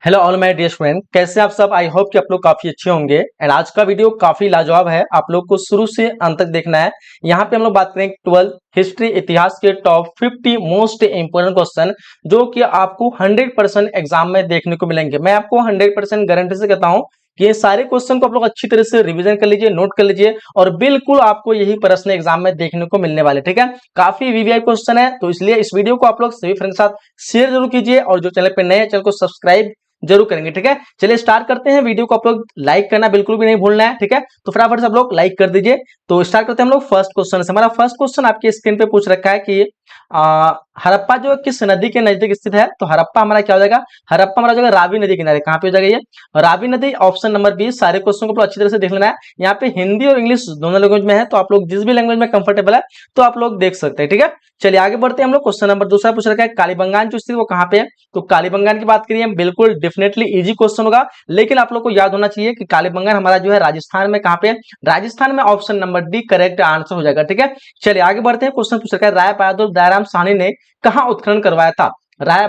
Hello all my dear student, कैसे आप सब। आई होप कि आप लोग काफी अच्छे होंगे। एंड आज का वीडियो काफी लाजवाब है, आप लोग को शुरू से अंत तक देखना है। यहाँ पे हम लोग बात करेंगे 12 हिस्ट्री इतिहास के टॉप 50 मोस्ट इंपोर्टेंट क्वेश्चन जो कि आपको 100% एग्जाम में देखने को मिलेंगे। मैं आपको 100% गारंटी से कहता हूँ कि ये सारे क्वेश्चन को आप लोग अच्छी तरह से रिवीजन कर लीजिए, नोट कर लीजिए और बिल्कुल आपको यही प्रश्न एग्जाम में देखने को मिलने वाले। ठीक है, काफी वीवीआई क्वेश्चन है, तो इसलिए इस वीडियो को आप लोग सभी फ्रेंड के साथ शेयर जरूर कीजिए और जो चैनल पे नए हैं चैनल को सब्सक्राइब जरूर करेंगे। ठीक है, चलिए स्टार्ट करते हैं। वीडियो को आप लोग लाइक करना बिल्कुल भी नहीं भूलना है। ठीक है, तो फटाफट से आप लोग लाइक कर दीजिए। तो स्टार्ट करते हैं हम लोग फर्स्ट क्वेश्चन से। हमारा फर्स्ट क्वेश्चन आपके स्क्रीन पे पूछ रखा है कि हड़प्पा जो किस नदी के नजदीक स्थित है। तो हड़प्पा हमारा क्या हो जाएगा, हड़प्पा हमारा जो है रावी नदी किनारे। कहां पे हो जाएगा ये, रावी नदी। Option number B. सारे क्वेश्चन को अच्छी तरह से देख लेना है। यहाँ पे हिंदी और इंग्लिश दोनों लैंग्वेज में है, तो आप लोग जिस भी लैंग्वेज में कंफर्टेबल है तो आप लोग देख सकते हैं। ठीक है, चलिए आगे बढ़ते हैं हम लोग। क्वेश्चन नंबर दूसरा पूछ रखा है कालीबंगान जो स्थित वो कहां पे है। तो कालीबंगान की बात करिए, बिल्कुल डेफिनेटली इजी क्वेश्चन होगा, लेकिन आप लोग को याद होना चाहिए कि कालीबंगान हमारा जो है राजस्थान में कहां पे है, राजस्थान में। Option number D correct answer हो जाएगा। ठीक है, चलिए आगे बढ़ते हैं। क्वेश्चन पूछ रखा है राय बहादुर दयाराम साहनी ने कहां उत्खनन करवाया था। राय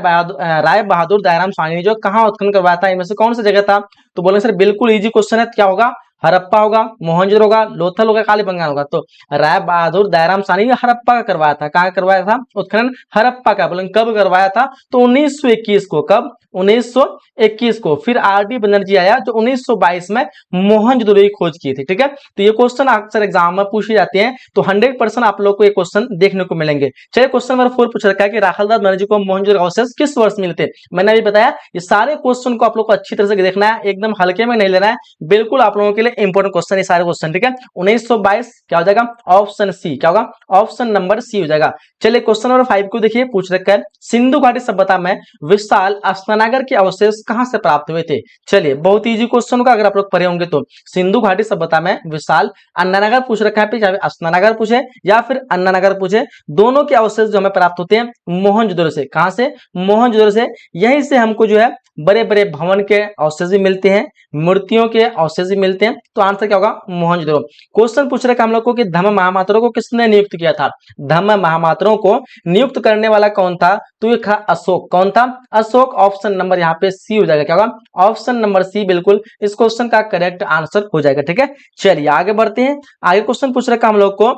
बहादुर दयाराम साहनी ने जो कहां उत्खनन करवाया था, इनमें से कौन सी जगह था। तो बोले सर बिल्कुल इजी क्वेश्चन है, क्या होगा, हड़प्पा होगा, मोहनजोदड़ो होगा, लोथल होगा, कालीबंगान होगा। तो राय बहादुर दयाराम साहनी ने हड़प्पा का करवाया था। कहां करवाया था उत्खनन, हड़प्पा का। बोलेंगे कब करवाया था, तो 1921 को। कब, 1921 को। फिर आर डी बनर्जी आया जो 1922 में मोहनजोदड़ो की खोज की थी। ठीक है, तो ये क्वेश्चन अक्सर एग्जाम में पूछे जाते हैं, तो 100% आप लोग को ये क्वेश्चन देखने को मिलेंगे। चलिए क्वेश्चन नंबर 4 पूछ रखा है कि राखालदास बनर्जी को मोहनजोदड़ो अवशेष किस वर्ष मिले थे। मैंने अभी बताया ये सारे क्वेश्चन को आप लोग को अच्छी तरह से देखना है, एकदम हल्के में नहीं लेना है, बिल्कुल आप लोगों के लिए इंपॉर्टेंट क्वेश्चन है सारे क्वेश्चन। ठीक है, 1922 क्या हो जाएगा, ऑप्शन सी। क्या होगा, ऑप्शन नंबर सी हो जाएगा। चलिए क्वेश्चन नंबर 5 को देखिए, पूछ रखा है सिंधु घाटी सभ्यता में विशाल स्नानागार के अवशेष कहां से प्राप्त हुए थे। चलिए बहुत इजी क्वेश्चन होगा अगर आप लोग पढ़े होंगे तो। सिंधु घाटी सभ्यता में विशाल अन्नानगर पूछ रखा है, चाहे स्नानागार पूछे या फिर अन्नानगर पूछे, दोनों के अवशेष जो हमें प्राप्त होते हैं मोहनजोदड़ो से। कहां से, मोहनजोदड़ो से। यहीं से हमको जो है बड़े बड़े भवन के अवशेष भी मिलते हैं, मूर्तियों के अवशेष भी मिलते हैं। तो आंसर क्या होगा, मोहनजोदड़ो। क्वेश्चन पूछ रखा हम लोग को कि धम्म महामात्रों को किसने नियुक्त किया था। धम्म महामात्रों को नियुक्त करने वाला कौन था, तो ये था अशोक। कौन था, अशोक। ऑप्शन नंबर यहाँ पे सी हो जाएगा। क्या होगा, ऑप्शन नंबर सी बिल्कुल इस क्वेश्चन का करेक्ट आंसर हो जाएगा। ठीक है, चलिए आगे बढ़ते हैं। आगे क्वेश्चन पूछ रखा हम लोग को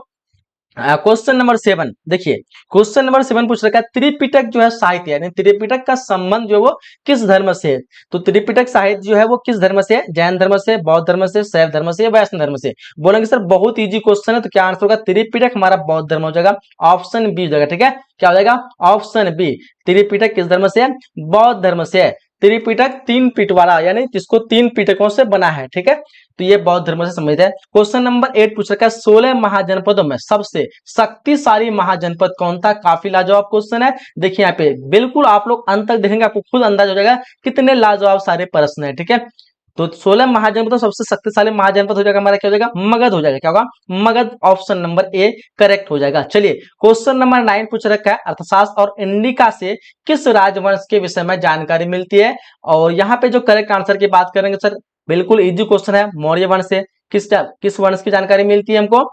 क्वेश्चन नंबर 7 देखिए। क्वेश्चन नंबर 7 पूछ रखा है त्रिपिटक जो है साहित्य यानी त्रिपिटक का संबंध जो है वो किस धर्म से है। तो त्रिपिटक साहित्य जो है वो किस धर्म से है, जैन धर्म से, बौद्ध धर्म से, शैव धर्म से, वैष्णव धर्म से। बोलेंगे सर बहुत इजी क्वेश्चन है, तो क्या आंसर होगा, त्रिपिटक हमारा बौद्ध धर्म हो जाएगा। ऑप्शन बी हो जाएगा। ठीक है, क्या हो जाएगा, ऑप्शन बी। त्रिपिटक किस धर्म से है, बौद्ध धर्म से है। त्रिपिटक 3 पीठ वाला यानी जिसको 3 पिटकों से बना है। ठीक है, तो ये बौद्ध धर्म से संबंधित है। क्वेश्चन नंबर 8 पूछ रखा है 16 महाजनपदों में सबसे शक्तिशाली महाजनपद कौन था। काफी लाजवाब क्वेश्चन है। देखिए यहाँ पे बिल्कुल आप लोग अंत तक देखेंगे, आपको खुद अंदाज हो जाएगा कितने लाजवाब सारे प्रश्न है। ठीक है, तो 16 महाजनपद सबसे शक्तिशाली महाजनपद हो जाएगा हमारा, क्या हो जाएगा, मगध हो जाएगा। क्या होगा, Magadh. Option number A correct हो जाएगा। चलिए क्वेश्चन नंबर 9 पूछ रखा है अर्थशास्त्र और इंडिका से किस राजवंश के विषय में जानकारी मिलती है। और यहाँ पे जो करेक्ट आंसर की बात करेंगे सर, बिल्कुल इजी क्वेश्चन है। मौर्य वंश से किस वंश की जानकारी मिलती है हमको,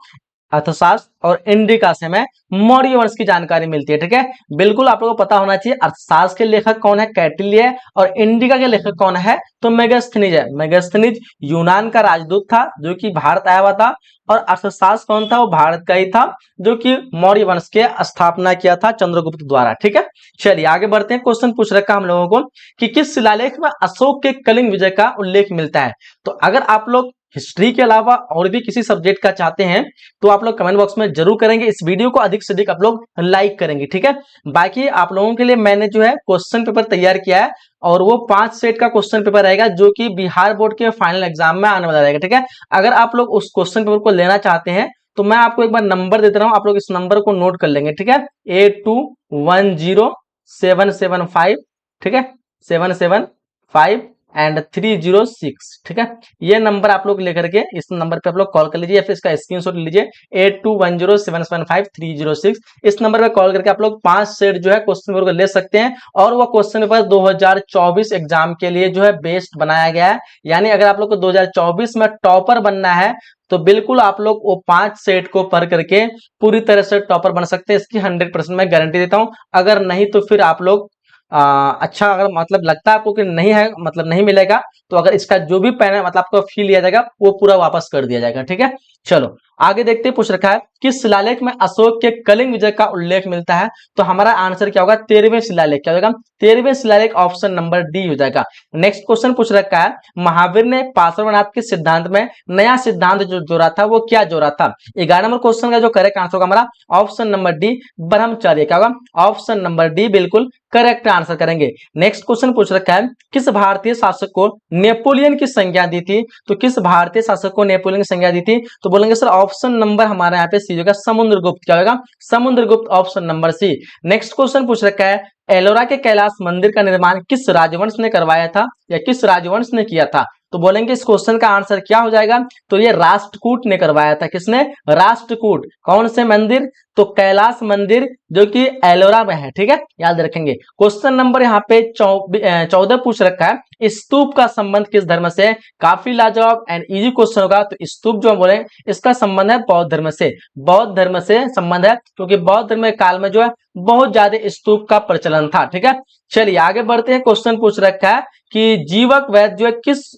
अर्थशास्त्र और इंडिका से हमें मौर्य वंश की जानकारी मिलती है। ठीक है, बिल्कुल आप लोगों को पता होना चाहिए अर्थशास्त्र के लेखक कौन है, कैटिल्य, और इंडिका के लेखक कौन है, तो मेगास्थनीज है। मेगास्थनीज यूनान का राजदूत था जो कि भारत आया हुआ था, और अर्थशास्त्र कौन था, वो भारत का ही था जो कि मौर्य वंश के स्थापना किया था चंद्रगुप्त द्वारा। ठीक है, चलिए आगे बढ़ते हैं। क्वेश्चन पूछ रखा हम लोगों को कि किस शिलालेख में अशोक के कलिंग विजय का उल्लेख मिलता है। तो अगर आप लोग हिस्ट्री के अलावा और भी किसी सब्जेक्ट का चाहते हैं तो आप लोग कमेंट बॉक्स में जरूर करेंगे। इस वीडियो को अधिक से अधिक आप लोग लाइक करेंगे। ठीक है, बाकी आप लोगों के लिए मैंने जो है क्वेश्चन पेपर तैयार किया है, और वो 5 सेट का क्वेश्चन पेपर रहेगा जो कि बिहार बोर्ड के फाइनल एग्जाम में आने वाला रहेगा। ठीक है, अगर आप लोग उस क्वेश्चन पेपर को लेना चाहते हैं तो मैं आपको एक बार नंबर दे दे रहा हूं, आप लोग इस नंबर को नोट कर लेंगे। ठीक है, 82107775। ठीक है, 775 एंड 306। ठीक है, ये नंबर आप लोग लेकर के इस नंबर पे आप लोग कॉल कर लीजिए या फिर इसका स्क्रीनशॉट लीजिए 8210775306। इस नंबर पे कॉल करके आप लोग 5 सेट जो है क्वेश्चन पेपर को ले सकते हैं, और वो क्वेश्चन पेपर 2024 एग्जाम के लिए जो है बेस्ट बनाया गया है। यानी अगर आप लोग को 2024 में टॉपर बनना है तो बिल्कुल आप लोग वो 5 सेट को पढ़ करके पूरी तरह से टॉपर बन सकते हैं, इसकी 100% मैं गारंटी देता हूं। अगर नहीं तो फिर आप लोग अच्छा अगर मतलब लगता है आपको कि नहीं है, मतलब नहीं मिलेगा, तो अगर इसका जो भी पैन है मतलब आपको फी लिया जाएगा वो पूरा वापस कर दिया जाएगा। ठीक है, चलो आगे देखते हैं। पूछ रखा है किस शिलालेख में अशोक के कलिंग विजय का उल्लेख मिलता है? तो हमारा आंसर क्या होगा? 13वें शिलालेख। क्या होगा? 13वें शिलालेख, ऑप्शन नंबर डी हो जाएगा। नेक्स्ट क्वेश्चन पूछ रखा है महावीर ने पार्श्वनाथ के सिद्धांत में नया सिद्धांत जो जोड़ा था वो क्या जोड़ा था? 11 नंबर क्वेश्चन का जो करेक्ट आंसर होगा हमारा ऑप्शन नंबर डी, ब्रह्मचर्य। क्या होगा? ऑप्शन नंबर डी बिल्कुल करेक्ट आंसर करेंगे। नेक्स्ट क्वेश्चन पूछ रखा है किस भारतीय शासक को नेपोलियन की संज्ञा दी थी? तो किस भारतीय शासक को नेपोलियन की संज्ञा दी थी? तो बोलेंगे सर ऑप्शन नंबर हमारा यहाँ पे सी होगा, समुद्रगुप्त। क्या होगा? Samudragupta, option number C. Next question पूछ रखा है एलोरा के कैलाश मंदिर का निर्माण किस राजवंश ने करवाया था या किस राजवंश ने किया था? तो बोलेंगे इस क्वेश्चन का आंसर क्या हो जाएगा? तो ये राष्ट्रकूट ने करवाया था। किसने? राष्ट्रकूट। कौन से मंदिर? तो कैलाश मंदिर जो कि एलोरा में है। ठीक है, याद रखेंगे। क्वेश्चन नंबर यहाँ पे 14 पूछ रखा है स्तूप का संबंध किस धर्म से? काफी लाजवाब एंड इजी क्वेश्चन होगा। तो स्तूप जो हम बोले इसका संबंध है बौद्ध धर्म से। बौद्ध धर्म से संबंध है क्योंकि बौद्ध धर्म के काल में जो है बहुत ज्यादा स्तूप का प्रचलन था। ठीक है, चलिए आगे बढ़ते हैं। क्वेश्चन पूछ रखा है कि जीवक वैद्य जो है किस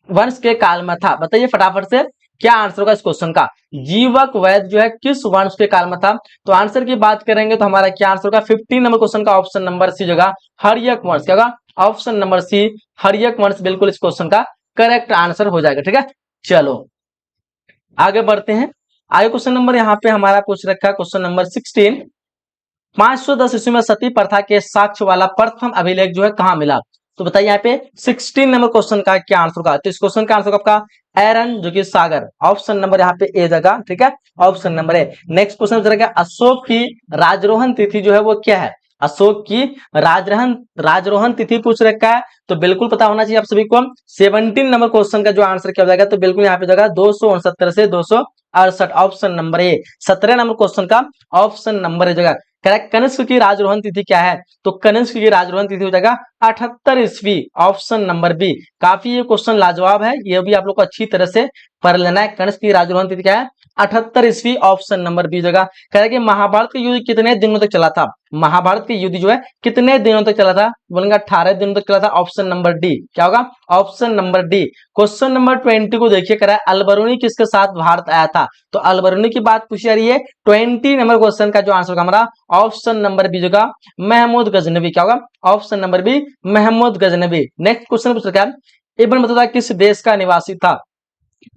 वंश के काल में था? बताइए फटाफट से क्या आंसर होगा इस क्वेश्चन का। जीवक वैद्य जो है किस वंश के काल में था? तो आंसर की बात करेंगे तो हमारा क्या आंसर होगा? 15 नंबर क्वेश्चन का ऑप्शन नंबर सी होगा, हर्यक वंश। क्या होगा? ऑप्शन नंबर सी, हर्यक वंश बिल्कुल इस क्वेश्चन का करेक्ट आंसर हो जाएगा। ठीक है, चलो आगे बढ़ते हैं। आगे क्वेश्चन नंबर यहाँ पे हमारा पूछ रखा है क्वेश्चन नंबर 16 510 ईस्वी में सती प्रथा के साक्ष्य वाला प्रथम अभिलेख जो है कहां मिला? तो बताइए यहाँ पे 16 नंबर क्वेश्चन का क्या आंसर होगा? तो इस क्वेश्चन का आंसर आपका एरन जो कि सागर, ऑप्शन नंबर यहाँ पे ए जगह। ठीक है, option number A. Next question पूछ रखा है अशोक की राजरोहण तिथि जो है वो क्या है? अशोक की राजरोहण तिथि पूछ रखा है, तो बिल्कुल पता होना चाहिए आप सभी को। 17 नंबर क्वेश्चन का जो आंसर क्या हो जाएगा? तो बिल्कुल यहाँ पे जगह 269 से 268, option number A. 17 number question का ऑप्शन नंबर ए जगह करेक्ट। कनिष्क की राजरोहण तिथि क्या है? तो कनिष्क की राजरोहण तिथि हो जाएगा 78 ईस्वी, ऑप्शन नंबर बी। काफी ये क्वेश्चन लाजवाब है, ये भी आप लोग को अच्छी तरह से पढ़ लेना है। कनिष्क की राजरोहण तिथि क्या है? 78 ईस्वी, ऑप्शन नंबर बी जगह। कह रहे कि महाभारत का युद्ध कितने दिनों तक चला था? महाभारत के युद्ध जो है कितने दिनों तक चला था? बोलेंगे 18 दिनों तक चला था, ऑप्शन नंबर डी। क्या होगा? Option number D. Question number 20 को देखिए, कह रहा है अलबरूनी किसके साथ भारत आया था? तो अलबरूनी की बात पूछी जा रही है। 20 नंबर क्वेश्चन का जो आंसर होगा हमारा ऑप्शन नंबर बी होगा, महमूद गजनवी। क्या होगा? Option number B, Mahmud Ghaznavi. Next question पूछ रखा है इब्न बतूता किस देश का निवासी था?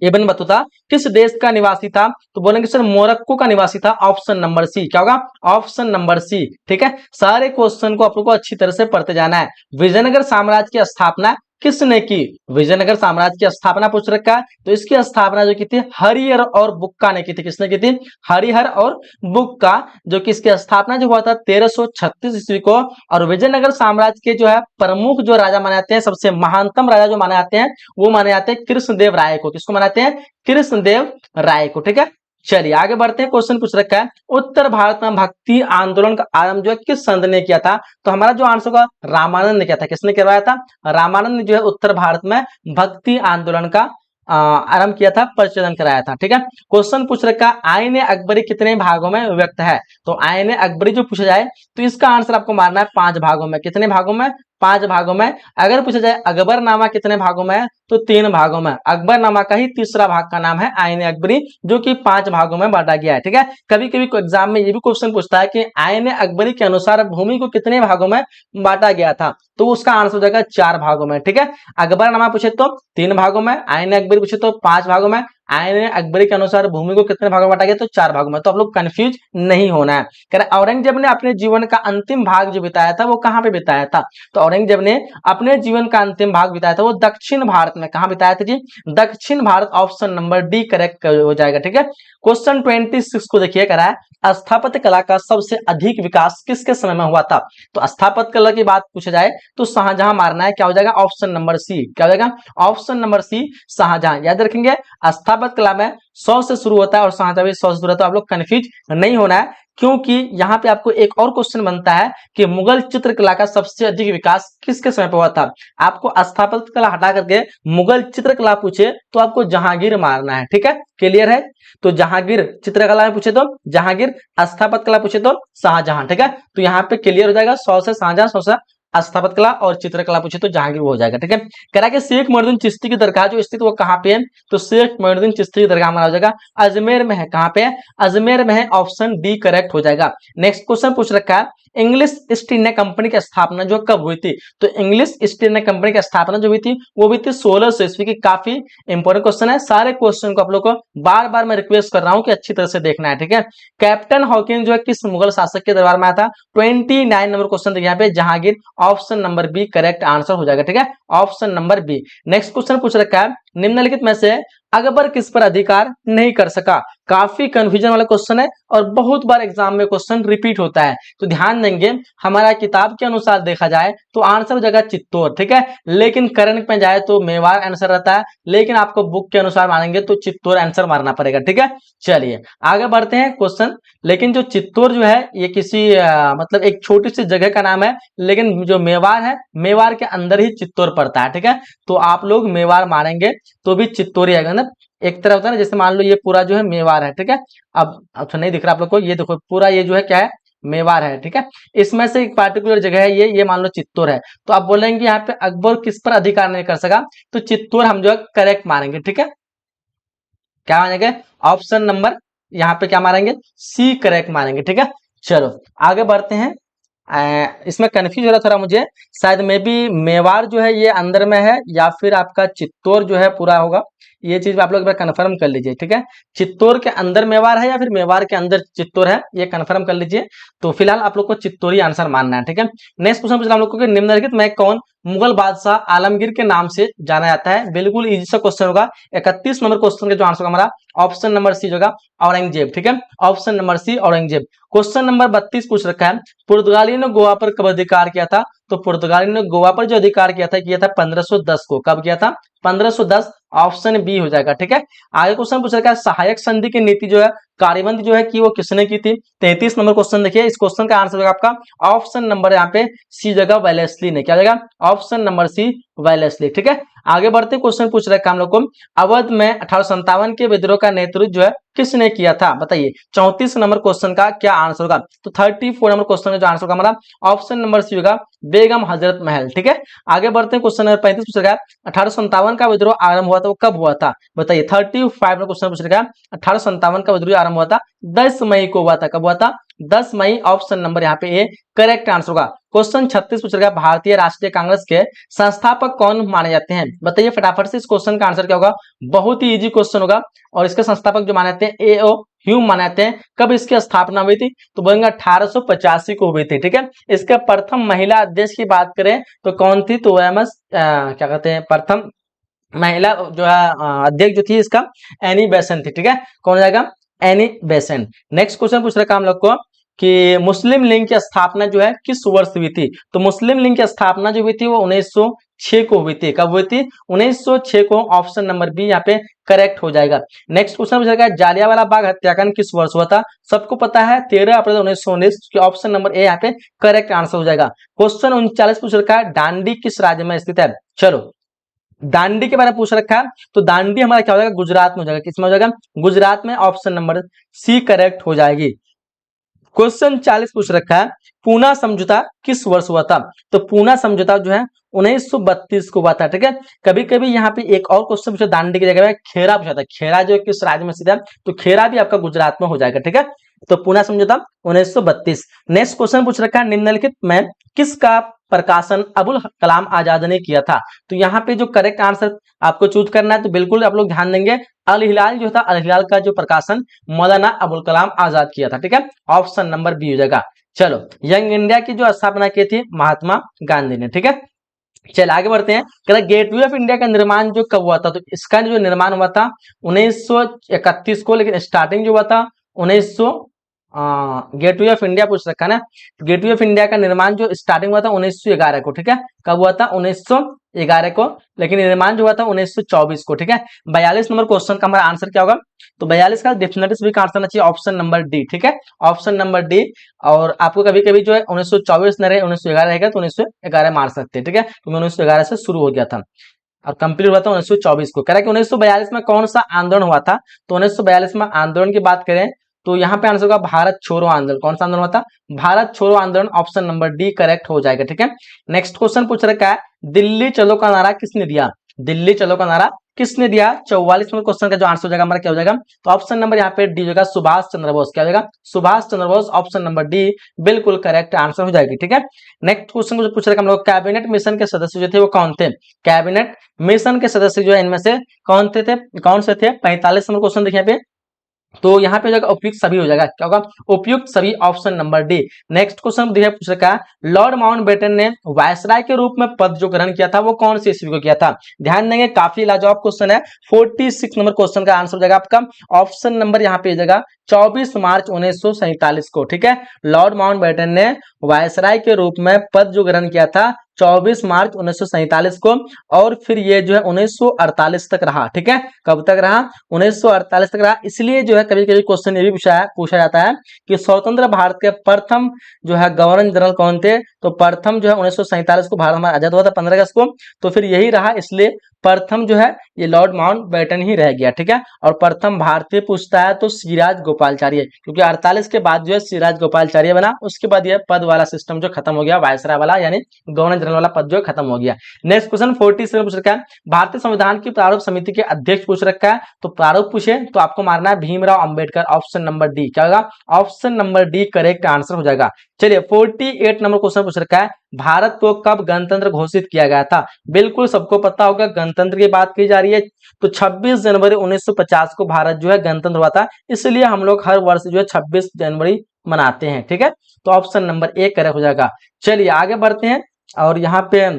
इब्न बतूता किस देश का निवासी था? तो बोलेंगे सर मोरक्को का निवासी था, ऑप्शन नंबर सी। क्या होगा? Option number C. ठीक है, सारे क्वेश्चन को आप लोग को अच्छी तरह से पढ़ते जाना है। विजयनगर साम्राज्य की स्थापना किसने की? विजयनगर साम्राज्य की स्थापना पूछ रखा है, तो इसकी स्थापना जो की थी हरिहर और बुक्का ने की थी। किसने की थी? हरिहर और बुक्का, जो कि इसकी स्थापना जो हुआ था 1336 ईस्वी को। और विजयनगर साम्राज्य के जो है प्रमुख जो राजा माने जाते हैं, सबसे महानतम राजा जो माने जाते हैं वो माने जाते हैं कृष्णदेव राय को। किसको मनाते हैं? कृष्णदेव राय को। ठीक है, चलिए आगे बढ़ते हैं। क्वेश्चन पूछ रखा है उत्तर भारत में भक्ति आंदोलन का आरंभ जो है किस संत ने किया था? तो हमारा जो आंसर होगा रामानंद ने किया था। किसने करवाया था? रामानंद ने जो है उत्तर भारत में भक्ति आंदोलन का आरंभ किया था, प्रचलन कराया था। ठीक है, क्वेश्चन पूछ रखा आईने अकबरी कितने भागों में विभक्त है? तो आईने अकबरी जो पूछा जाए तो इसका आंसर आपको मारना है 5 भागों में। कितने भागों में? 5 भागों में। अगर पूछा जाए अकबरनामा कितने भागों में है? तो 3 भागों में। अकबरनामा का ही तीसरा भाग का नाम है आईने अकबरी, जो कि 5 भागों में बांटा गया है। ठीक है, कभी कभी एग्जाम में ये भी क्वेश्चन पूछता है कि आईने अकबरी के अनुसार भूमि को कितने भागों में बांटा गया था? तो उसका आंसर हो जाएगा 4 भागों में। ठीक है, अकबरनामा पूछे तो 3 भागों में, आईने अकबरी पूछे तो 5 भागों में, आईने अकबरी के अनुसार भूमि को कितने भागों में बांटा गया? तो 4 भागों में। तो आप लोग कंफ्यूज नहीं होना है। कह रहे औरंगजेब ने अपने जीवन का अंतिम भाग जो बिताया था वो कहां पे बिताया था? तो औरंगजेब ने अपने जीवन का अंतिम भाग बिताया था वो दक्षिण भारत में। कहां बिताया था जी? दक्षिण Bharat, option number D correct हो जाएगा। ठीक है, क्वेश्चन 26 को देखिए, कह रहा है स्थापत्य कला का सबसे अधिक विकास किसके समय में हुआ था? तो स्थापत्य कला की बात पूछा जाए तो शाहजहां मारना है। क्या हो जाएगा? Option number C. क्या हो जाएगा? Option number C, Shahjahan. याद रखेंगे स्थापत्य कला में 100 से शुरू होता है और शाहजहां भी 100 से शुरू होता है। आप लोग कंफ्यूज नहीं होना है, क्योंकि यहाँ पे आपको एक और क्वेश्चन बनता है कि मुगल चित्रकला का सबसे अधिक विकास किसके समय पर हुआ था? आपको स्थापत्य कला हटा करके मुगल चित्रकला पूछे तो आपको जहांगीर मारना है। ठीक है, क्लियर है? तो जहांगीर चित्रकला में पूछे तो जहांगीर, स्थापत्य कला पूछे तो शाहजहां। ठीक है, तो यहाँ पे क्लियर हो जाएगा 100 से शाहजहां, 100 से स्थापत्य कला और चित्रकला पूछे तो जहांगीर वो हो जाएगा। ठीक है, कह रहा है कि शेख मोइनुद्दीन चिश्ती की दरगाह जो स्थित वो कहाँ पे है, तो शेख मोइनुद्दीन चिश्ती की दरगाह हमारा हो जाएगा अजमेर में है। कहाँ पे है, अजमेर में है, ऑप्शन डी करेक्ट हो जाएगा। नेक्स्ट क्वेश्चन पूछ रखा है इंग्लिश ईस्ट इंडिया कंपनी की स्थापना जो कब हुई थी, तो इंग्लिश ईस्ट इंडिया कंपनी की स्थापना जो हुई थी वो हुई थी 1600 ईस्वी की। काफी इंपॉर्टेंट क्वेश्चन है, सारे क्वेश्चन को आप लोग को बार बार मैं रिक्वेस्ट कर रहा हूं कि अच्छी तरह से देखना है। ठीक है, कैप्टन हॉकिंस जो है किस मुगल शासक के दरबार में आया था, 29 नंबर क्वेश्चन देखिए यहाँ पे Jahangir, option number B correct answer हो जाएगा। ठीक है, option number B. Next question पूछ रखा है निम्नलिखित में से अकबर किस पर अधिकार नहीं कर सका, काफी कंफ्यूजन वाला क्वेश्चन है और बहुत बार एग्जाम में क्वेश्चन रिपीट होता है, तो ध्यान देंगे। हमारा किताब के अनुसार देखा जाए तो आंसर हो जाएगा चित्तौड़। ठीक है, लेकिन करंट में जाए तो मेवाड़ आंसर रहता है, लेकिन आपको बुक के अनुसार मानेंगे तो चित्तौड़ आंसर मारना पड़ेगा। ठीक है, चलिए आगे बढ़ते हैं क्वेश्चन। लेकिन जो चित्तौड़ जो है ये किसी मतलब एक छोटी सी जगह का नाम है, लेकिन जो मेवाड़ है मेवाड़ के अंदर ही चित्तौड़ पड़ता है। ठीक है, तो आप लोग मेवाड़ मारेंगे तो भी चित्तौड़ ही आएगा ना। एक तरह होता है ना, जैसे मान लो ये पूरा जो है मेवाड़ है। ठीक है, अब तो नहीं दिख रहा आप लोग को, ये देखो पूरा ये जो है क्या है, मेवाड़ है। ठीक है, इसमें से एक पार्टिकुलर जगह है ये मान लो चित्तौड़ है, तो आप बोलेंगे यहाँ पे अकबर किस पर अधिकार नहीं कर सका, तो चित्तौड़ हम जो है करेक्ट मारेंगे। ठीक है, क्या मानेंगे, ऑप्शन नंबर यहाँ पे क्या मारेंगे, सी करेक्ट मारेंगे। ठीक है, चलो आगे बढ़ते हैं। इसमें कंफ्यूज हो रहा थोड़ा मुझे, शायद मे बी मेवाड़ जो है ये अंदर में है या फिर आपका चित्तौड़ जो है पूरा होगा, ये चीज आप लोग एक बार कंफर्म कर लीजिए। ठीक है, चित्तौड़ के अंदर मेवाड़ है या फिर मेवाड़ के अंदर चित्तौड़ है, ये कंफर्म कर लीजिए। तो फिलहाल आप लोग को चित्तौड़ ही आंसर मानना है। ठीक है, नेक्स्ट क्वेश्चन पूछना हम लोग को कि निम्नलिखित में कौन मुगल बादशाह आलमगीर के नाम से जाना जाता है, बिल्कुल इजी सा क्वेश्चन होगा। 31 नंबर क्वेश्चन का जो आंसर हमारा ऑप्शन नंबर सी होगा औरंगजेब। ठीक है, option number C Aurangzeb. Question number 32 पूछ रखा है पुर्तगाली ने गोवा पर कब अधिकार किया था, तो पुर्तगाली ने गोवा पर जो अधिकार किया था 1510 को। कब किया था, 1510, ऑप्शन बी हो जाएगा। ठीक है, आगे क्वेश्चन पूछ रखा है सहायक संधि की नीति जो है कार्यबंद जो है कि वो किसने की थी, 33 नंबर क्वेश्चन देखिए, इस क्वेश्चन का आंसर होगा आपका ऑप्शन नंबर यहाँ पे सी जगह वेलेस्ली ने। क्या जाएगा, ऑप्शन नंबर सी वेलेस्ली। ठीक है, आगे बढ़ते क्वेश्चन पूछ रखा है हम लोग को अवध में 1857 के विद्रोह का नेतृत्व जो है किसने किया था, बताइए। 34 नंबर क्वेश्चन का क्या आंसर होगा, तो 34 नंबर क्वेश्चन का जो आंसर होगा हमारा ऑप्शन नंबर सी होगा बेगम हजरत महल। ठीक है, आगे बढ़ते हैं क्वेश्चन नंबर 35 पूछ रखा है 1857 का विद्रोह आरंभ हुआ था वो कब हुआ था, बताइए। 35 में क्वेश्चन पूछ रखा है 1857 का विद्रोह आरंभ हुआ था 10 मई को हुआ था। कब हुआ था, 10 मई, ऑप्शन नंबर यहाँ पे ए करेक्ट आंसर होगा। क्वेश्चन 36 पूछ रखा है भारतीय राष्ट्रीय कांग्रेस के संस्थापक कौन माने जाते हैं, बताइए फटाफट से। इस क्वेश्चन का आंसर क्या होगा, बहुत ही इजी क्वेश्चन होगा, और इसके संस्थापक जो माने जाते हैं ए.ओ. ह्यूम माने जाते हैं। कब इसकी स्थापना हुई थी, तो बोलेंगे 1885 को हुई थी। ठीक है, इसके प्रथम महिला अध्यक्ष की बात करें तो कौन थी, तो एम.एस. क्या कहते हैं, प्रथम महिला जो है अध्यक्ष जो थी इसका एनी बेसेंट थी। ठीक है, कौन जाएगा, एनी बेसेंट। नेक्स्ट क्वेश्चन पूछ रखा हम लोग को कि मुस्लिम लीग की स्थापना जो है किस वर्ष हुई थी, तो मुस्लिम लीग की स्थापना जो हुई थी वो 1906 को हुई थी। कब हुई थी, 1906 को, ऑप्शन नंबर बी यहाँ पे करेक्ट हो जाएगा। नेक्स्ट क्वेश्चन पूछ रखा है जालियांवाला बाग हत्याकांड किस वर्ष हुआ था, सबको पता है 13 अप्रैल 1919, ऑप्शन नंबर ए यहाँ पे करेक्ट आंसर हो जाएगा। क्वेश्चन 39 पूछ रखा है दांडी किस राज्य में स्थित है, चलो दांडी के बारे में पूछ रखा है, तो दांडी हमारा क्या हो जाएगा, गुजरात में हो जाएगा। किसमें हो जाएगा, गुजरात में, ऑप्शन नंबर सी करेक्ट हो जाएगी। क्वेश्चन 40 पूछ रखा है पूना समझौता किस वर्ष हुआ था, तो पूना समझौता जो है 1932 को हुआ था। ठीक है, कभी कभी यहाँ पे एक और क्वेश्चन पूछा दांडी की जगह में खेरा पूछा था, खेरा जो किस राज्य में स्थित है, तो खेरा भी आपका गुजरात में हो जाएगा। ठीक है, तो पूना समझौता 1932। नेक्स्ट क्वेश्चन पूछ रखा है निम्नलिखित में किसका प्रकाशन अबुल कलाम आजाद ने किया था, तो यहाँ पे जो करेक्ट आंसर आपको चूज करना है, तो बिल्कुल आप लोग ध्यान देंगे, अल हिलाल जो था, अल हिलाल का जो प्रकाशन मौलाना अबुल कलाम आजाद किया था। ठीक है, ऑप्शन नंबर बी हो जाएगा। चलो यंग इंडिया की जो स्थापना की थी महात्मा गांधी ने। ठीक है, चल आगे बढ़ते हैं। कहता गेटवे ऑफ इंडिया का निर्माण जो कब हुआ था, तो इसका जो निर्माण हुआ था 1931 को, लेकिन स्टार्टिंग जो हुआ था 1900 गेटवे ऑफ इंडिया पूछ रखा ना, गेटवे ऑफ इंडिया का निर्माण जो स्टार्टिंग हुआ था 1911 को। ठीक है, कब हुआ था, 1911 को, लेकिन निर्माण जो हुआ था 1924 को। ठीक है, 42 नंबर क्वेश्चन का हमारा आंसर क्या होगा, तो 42 का डेफिनेटली भी आंसर आना चाहिए ऑप्शन नंबर डी। ठीक है, ऑप्शन नंबर डी। और आपको कभी कभी जो है 1924 न रहे 1911 रहेगा तो 1911 मार सकते हैं। ठीक है, तो 1911 से शुरू हो गया था और कंप्लीट हुआ था 1924 को। कह रहा है कि 1942 में कौन सा आंदोलन हुआ था, तो 1942 में आंदोलन की बात करें तो यहाँ पे आंसर होगा भारत छोड़ो आंदोलन। कौन सा आंदोलन हुआ था? भारत छोड़ो आंदोलन, ऑप्शन नंबर डी करेक्ट हो जाएगा। ठीक है, नेक्स्ट क्वेश्चन पूछ रखा है, दिल्ली चलो का नारा किसने दिया? दिल्ली चलो का नारा किसने दिया? 44 नंबर क्वेश्चन का जो आंसर हो जाएगा हमारा क्या हो जाएगा? तो ऑप्शन नंबर यहाँ पे डी हो जाएगा, सुभाष चंद्र बोस। क्या हो जाएगा? Subhash Chandra Bose, option number D बिल्कुल करेक्ट आंसर हो जाएगी। ठीक है, नेक्स्ट क्वेश्चन को पूछ रहे हम लोग, कैबिनेट मिशन के सदस्य जो थे वो कौन थे? कैबिनेट मिशन के सदस्य जो है इनमें से कौन थे कौन से थे? 45 नंबर क्वेश्चन देखिए यहाँ पे, तो यहाँ पे हो जाएगा उपयुक्त सभी हो जाएगा। क्या होगा? उपयुक्त सभी, option number D. Next question देखिए पूछ रखा है, लॉर्ड माउंटबेटन ने वायसराय के रूप में पद जो ग्रहण किया था वो कौन सी ईस्वी को किया था? ध्यान देंगे, काफी लाजवाब क्वेश्चन है। 46 नंबर क्वेश्चन का आंसर हो जाएगा आपका ऑप्शन नंबर यहाँ पे हो जाएगा 24 मार्च 1947 को। ठीक है, लॉर्ड माउंटबेटन ने वायसराय के रूप में पद जो ग्रहण किया था 24 मार्च 1947 को, और फिर ये जो है 1948 तक रहा। ठीक है, कब तक रहा? 1948 तक रहा। इसलिए जो है कभी कभी क्वेश्चन ये भी पूछा जाता है कि स्वतंत्र भारत के प्रथम जो है गवर्नर जनरल कौन थे? तो प्रथम जो है 1947 को भारत हमारा आजाद हुआ था 15 अगस्त को, तो फिर यही रहा, इसलिए प्रथम जो है ये लॉर्ड माउंटबेटन ही रह गया। ठीक है, और प्रथम भारतीय पूछता है तो सिराज गोपालाचार्य, क्योंकि 48 के बाद जो है सिराज गोपालाचार्य बना, उसके बाद यह पद वाला सिस्टम जो खत्म हो गया, वायसराय वाला यानी गवर्नर जनरल वाला पद जो खत्म हो गया। नेक्स्ट क्वेश्चन 47 पूछ रखा है, भारतीय संविधान की प्रारूप समिति के अध्यक्ष पूछ रखा है, तो प्रारूप पूछे तो आपको मारना है Bhimrao Ambedkar, option number D. क्या होगा? Option number D correct answer हो जाएगा। चलिए 48 नंबर क्वेश्चन पूछ रखा है, भारत को कब गणतंत्र घोषित किया गया था? बिल्कुल सबको पता होगा, गणतंत्र की बात की जा रही है, तो 26 जनवरी 1950 को भारत जो है गणतंत्र हुआ था, इसलिए हम लोग हर वर्ष जो है 26 जनवरी मनाते हैं। ठीक है, तो ऑप्शन नंबर ए करेक्ट हो जाएगा। चलिए आगे बढ़ते हैं, और यहाँ पे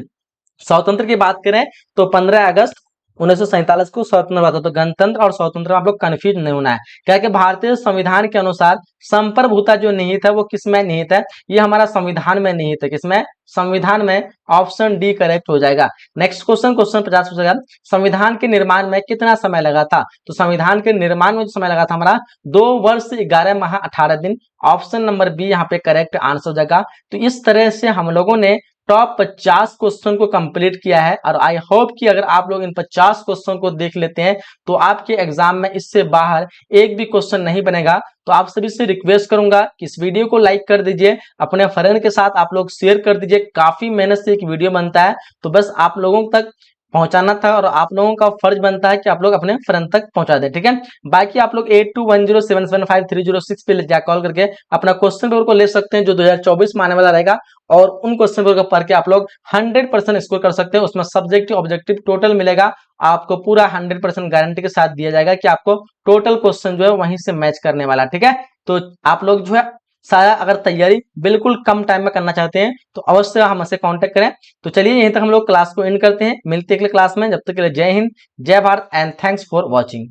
स्वतंत्र की बात करें तो 15 अगस्त 1947 को स्वतंत्र हुआ था। तो गणतंत्र और स्वतंत्र आप लोग कंफ्यूज नहीं होना है, क्या कि भारतीय संविधान के अनुसार संप्रभुता जो निहित है वो किसमें निहित है? ये हमारा संविधान में निहित है। किसमें? संविधान में, ऑप्शन डी करेक्ट हो जाएगा। नेक्स्ट क्वेश्चन 50 हो जाएगा, संविधान के निर्माण में कितना समय लगा था? तो संविधान के निर्माण में जो समय लगा था हमारा 2 वर्ष 11 माह 18 दिन, ऑप्शन नंबर बी यहाँ पे करेक्ट आंसर हो जाएगा। तो इस तरह से हम लोगों ने टॉप 50 क्वेश्चन को कंप्लीट किया है, और आई होप कि अगर आप लोग इन 50 क्वेश्चन को देख लेते हैं तो आपके एग्जाम में इससे बाहर एक भी क्वेश्चन नहीं बनेगा। तो आप सभी से रिक्वेस्ट करूंगा कि इस वीडियो को लाइक कर दीजिए, अपने फ्रेंड के साथ आप लोग शेयर कर दीजिए। काफी मेहनत से एक वीडियो बनता है, तो बस आप लोगों तक पहुंचाना था, और आप लोगों का फर्ज बनता है कि आप लोग अपने फ्रेंड तक पहुंचा दें। ठीक है, बाकी आप लोग 8210775306 पे जा कॉल करके अपना क्वेश्चन पेपर को ले सकते हैं जो 2024 में आने वाला रहेगा, और उन क्वेश्चन पेपर को पढ़ के आप लोग 100% स्कोर कर सकते हैं। उसमें सब्जेक्टिव ऑब्जेक्टिव टोटल मिलेगा, आपको पूरा 100% गारंटी के साथ दिया जाएगा कि आपको टोटल क्वेश्चन जो है वहीं से मैच करने वाला। ठीक है, तो आप लोग जो है सारा अगर तैयारी बिल्कुल कम टाइम में करना चाहते हैं तो अवश्य हमसे कांटेक्ट करें। तो चलिए यहीं तक हम लोग क्लास को एंड करते हैं, मिलते हैं अगले क्लास में। जब तक के लिए जय हिंद, जय Bharat and thanks for watching.